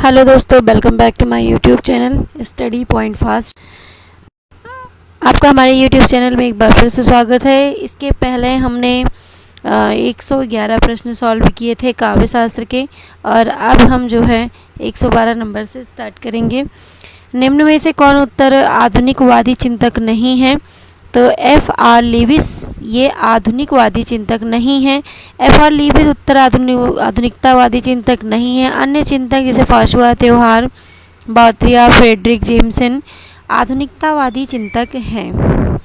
Hello दोस्तों, welcome back to my YouTube channel study point fast. आपका हमारे YouTube channel में एक बार फिर से स्वागत है। इसके पहले हमने 111 प्रश्न सॉल्व किए थे काव्य शास्त्र के, और अब हम जो है 112 नंबर से स्टार्ट करेंगे। निम्न में से कौन उत्तर आधुनिकवादी चिंतक नहीं है? तो एफ आर लीविस ये आधुनिकवादी चिंतक नहीं है। एफ आर लीविस उत्तर आधुनिकतावादी चिंतक नहीं है। अन्य चिंतक जैसे फाशुआ, त्योहार, बात्रिया, फ्रेडरिक जेमसन आधुनिकतावादी चिंतक हैं।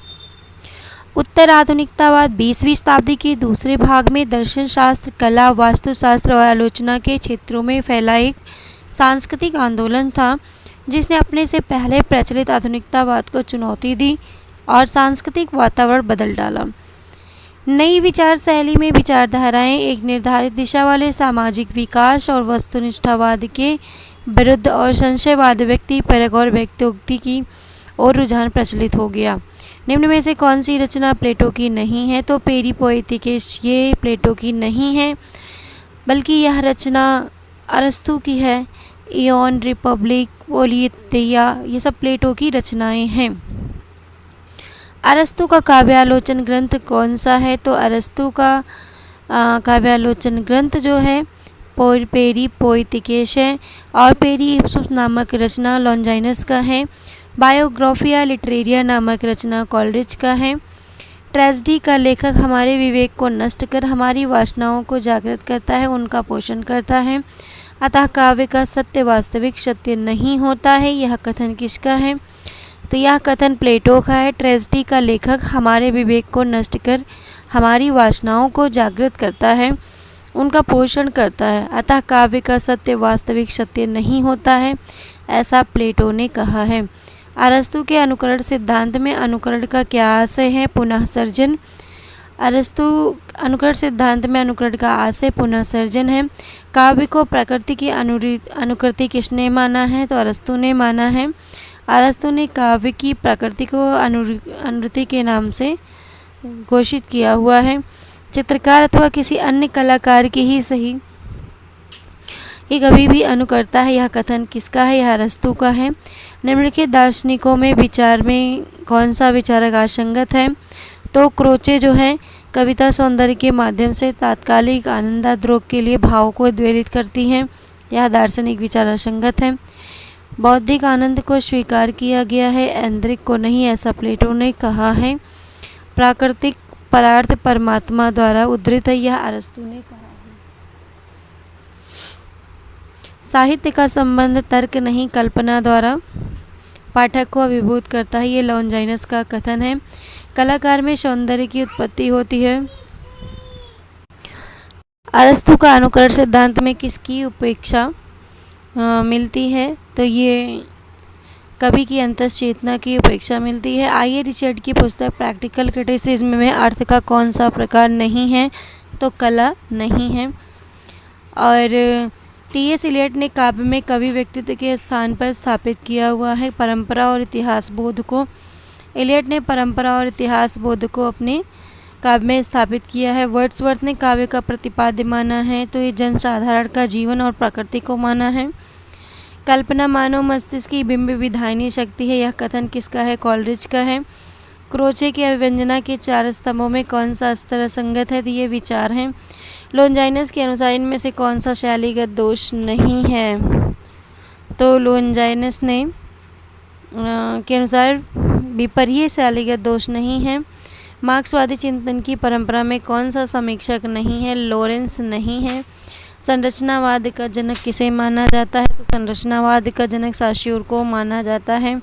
उत्तर आधुनिकतावाद 20वीं शताब्दी के दूसरे भाग में दर्शन शास्त्र, कला, वास्तुशास्त्र और आलोचना के क्षेत्रों में फैला एक सांस्कृतिक आंदोलन था, जिसने अपने से पहले प्रचलित आधुनिकतावाद को चुनौती दी और सांस्कृतिक वातावरण बदल डाला। नई विचार शैली में विचारधाराएं एक निर्धारित दिशा वाले सामाजिक विकास और वस्तुनिष्ठवाद के विरुद्ध और संशयवाद, व्यक्ति परक और व्यक्तियोक्ति की ओर रुझान प्रचलित हो गया। निम्न में से कौन सी रचना प्लेटो की नहीं है? तो पेरिपोएटिकेस ये प्लेटो की नहीं है, बल्कि यह रचना अरस्तु की है। इयॉन, रिपब्लिक, पोलिथिया ये सब प्लेटो की रचनाएं हैं। अरस्तु का काव्यालोचन ग्रंथ कौन सा है? तो अरस्तु का काव्यालोचन ग्रंथ जो है पेरिपोएटिकेस है, और पेरिप्सुस नामक रचना लॉन्जाइनस का है। बायोग्राफिया लिटरेरिया नामक रचना कॉलरिज का है। ट्रेजेडी का लेखक हमारे विवेक को नष्ट कर हमारी वासनाओं को जागृत करता है, उनका पोषण करता है। अतः काव्य का सत्य वास्तविक सत्य नहीं होता है। यह कथन किसका है? तो यह कथन प्लेटो का है। ट्रेजेडी का लेखक हमारे विवेक को नष्ट कर हमारी वासनाओं को जागृत करता है, उनका पोषण करता है। अतः काव्य का सत्य वास्तविक सत्य नहीं होता है, ऐसा प्लेटो ने कहा है। अरस्तु के अनुकरण सिद्धांत में अनुकरण का क्या आशय है? पुनः सर्जन। अरस्तु अनुकरण सिद्धांत में अनुकरण का आशय पुनः सर्जन है। काव्य को प्रकृति की अनुकृति किसने माना है? तो अरस्तु ने माना है। अरस्तु ने काव्य की प्रकृति को अनुकृति के नाम से घोषित किया हुआ है। चित्रकार अथवा किसी अन्य कलाकार की ही सही, ये कभी भी अनुकरता है। यह कथन किसका है? यह अरस्तु का है। निम्नलिखित दार्शनिकों में विचार में कौन सा विचारक असंगत है? तो क्रोचे जो है कविता सौंदर्य के माध्यम से तात्कालिक आनंदाद्रोह के लिए भाव को द्वेलित करती हैं। यह दार्शनिक विचार असंगत है। बौद्धिक आनंद को स्वीकार किया गया है, ऐन्द्रिक को नहीं, ऐसा प्लेटो ने कहा है। प्राकृतिक परार्थ परमात्मा द्वारा उद्धृत है, यह अरस्तु ने कहा है। साहित्य का संबंध तर्क नहीं कल्पना द्वारा पाठक को अभिभूत करता है, ये लॉन्जाइनस का कथन है। कलाकार में सौंदर्य की उत्पत्ति होती है। अरस्तु का अनुकरण सिद्धांत में किसकी उपेक्षा मिलती है? तो ये कवि की अंतश्चेतना की उपेक्षा मिलती है। आइए रिचर्ड की पुस्तक प्रैक्टिकल क्रिटिसिज्म में अर्थ का कौन सा प्रकार नहीं है? तो कला नहीं है। और टी.एस. इलियट ने काव्य में कवि व्यक्तित्व के स्थान पर स्थापित किया हुआ है परंपरा और इतिहास बोध को। इलियट ने परंपरा और इतिहास बोध को अपने काव्य में स्थापित किया है। वर्ड्सवर्थ ने काव्य का प्रतिपाद्य माना है, तो ये जनसाधारण का जीवन और प्रकृति को माना है। कल्पना मानव मस्तिष्क की बिंब विधायनी शक्ति है, यह कथन किसका है? कॉलरिज का है। क्रोचे की अभिव्यंजना के 4 स्तंभों में कौन सा स्तर असंगत है? तो ये विचार हैं। लॉन्जाइनस के अनुसार इनमें से कौन सा शैलीगत दोष नहीं है? तो लॉन्जाइनस ने के अनुसार विपर्य शैलीगत दोष नहीं है। मार्क्सवादी चिंतन की परंपरा में कौन सा समीक्षक नहीं है? लॉरेंस नहीं है। संरचनावाद का जनक किसे माना जाता है? तो संरचनावाद का जनक साश्यूर को माना जाता है।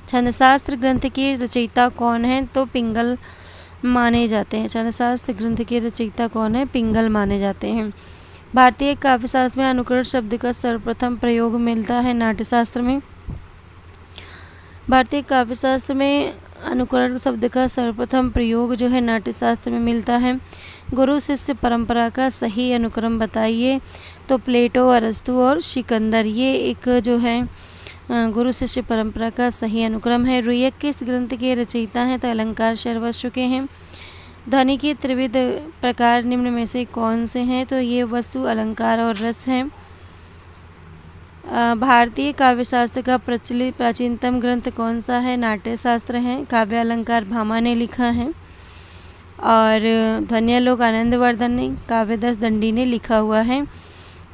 छंदशास्त्र ग्रंथ के रचयिता कौन है? तो पिंगल माने जाते हैं। छंदशास्त्र ग्रंथ के रचयिता कौन है? पिंगल माने जाते हैं। भारतीय काव्यशास्त्र में अनुकरण शब्द का सर्वप्रथम प्रयोग मिलता है नाट्यशास्त्र में। भारतीय काव्यशास्त्र में अनुकरण शब्द का सर्वप्रथम प्रयोग जो है नाट्यशास्त्र में मिलता है। गुरु शिष्य परंपरा का सही अनुक्रम बताइए? तो प्लेटो, अरस्तु और सिकंदर ये एक जो है गुरु शिष्य परंपरा का सही अनुक्रम है। रुय्यक किस ग्रंथ के रचयिता हैं? तो अलंकार सर्वस्व के हैं। ध्वनि के त्रिविध प्रकार निम्न में से कौन से हैं? तो ये वस्तु, अलंकार और रस हैं। भारतीय काव्य शास्त्र का प्रचलित प्राचीनतम ग्रंथ कौन सा है? नाट्य शास्त्र है। काव्य अलंकार भामा ने लिखा है और ध्वन्यालोक आनंदवर्धन ने, काव्यदस दंडी ने लिखा हुआ है।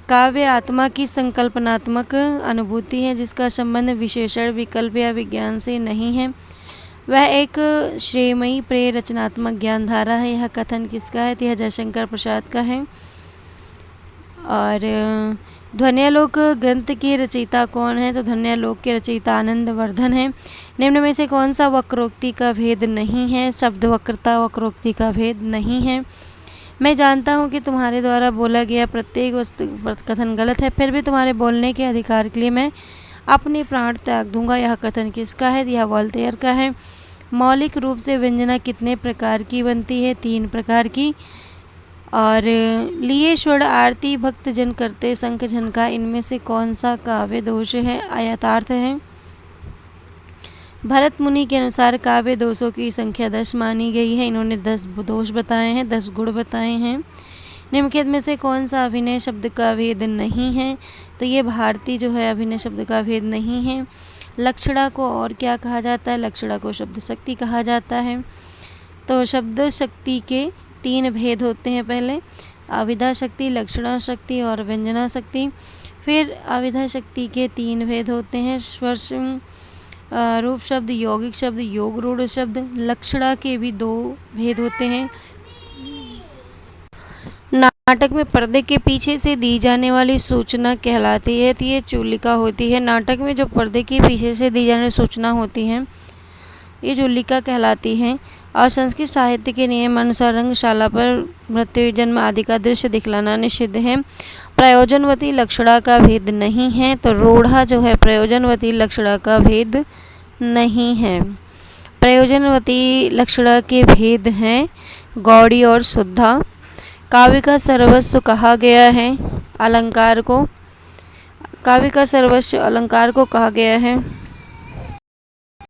काव्य आत्मा की संकल्पनात्मक अनुभूति है जिसका संबंध विशेषण, विकल्प या विज्ञान से नहीं है। वह एक श्रेयमयी प्रेय रचनात्मक ज्ञान धारा है। यह कथन किसका है? यह जयशंकर प्रसाद का है। और ध्वन्यालोक ग्रंथ के रचयिता कौन है? तो ध्वन्यालोक के रचयिता आनंदवर्धन है। निम्न में से कौन सा वक्रोक्ति का भेद नहीं है? शब्द वक्रता वक्रोक्ति का भेद नहीं है। मैं जानता हूँ कि तुम्हारे द्वारा बोला गया प्रत्येक वस्तु कथन गलत है, फिर भी तुम्हारे बोलने के अधिकार के लिए मैं अपने प्राण त्याग दूंगा। यह कथन किसका है? यह वोल्टेयर का है। मौलिक रूप से व्यंजना कितने प्रकार की बनती है? 3 प्रकार की। और लिए स्वर्ण आरती भक्त जन करते शंख झनका, इनमें से कौन सा काव्य दोष है? आयतार्थ है। भरत मुनि के अनुसार काव्य दोषों की संख्या 10 मानी गई है। इन्होंने 10 दोष बताए हैं, 10 गुण बताए हैं। निम्नलिखित में से कौन सा अभिनय शब्द का भेद नहीं है? तो ये भारती जो है अभिनय शब्द का भेद नहीं है। लक्षणा को और क्या कहा जाता है? लक्षणा को शब्द शक्ति कहा जाता है। तो शब्द शक्ति के 3 भेद होते हैं। पहले अविधा शक्ति, लक्षणा शक्ति और व्यंजना शक्ति। फिर अविधा शक्ति के 3 भेद होते हैं, स्पर्श रूप शब्द, यौगिक शब्द, योग रूढ़ शब्द। लक्षणा के भी 2 भेद होते हैं। नाटक में पर्दे के पीछे से दी जाने वाली सूचना कहलाती है, तो ये चूलिका होती है। नाटक में जो पर्दे के पीछे से दी जाने वाली सूचना होती है ये चूलिका कहलाती है। और संस्कृत साहित्य के नियम अनुसार रंगशाला पर मृत्यु, जन्म आदि का दृश्य दिखलाना निषिद्ध है। प्रयोजनवती लक्षणा का भेद नहीं है, तो रूढ़ा जो है प्रयोजनवती लक्षणा का भेद नहीं है। प्रयोजनवती लक्षणा के भेद हैं गौड़ी और शुद्धा। काव्य का सर्वस्व कहा गया है अलंकार को, काव्य का सर्वस्व अलंकार को कहा गया है।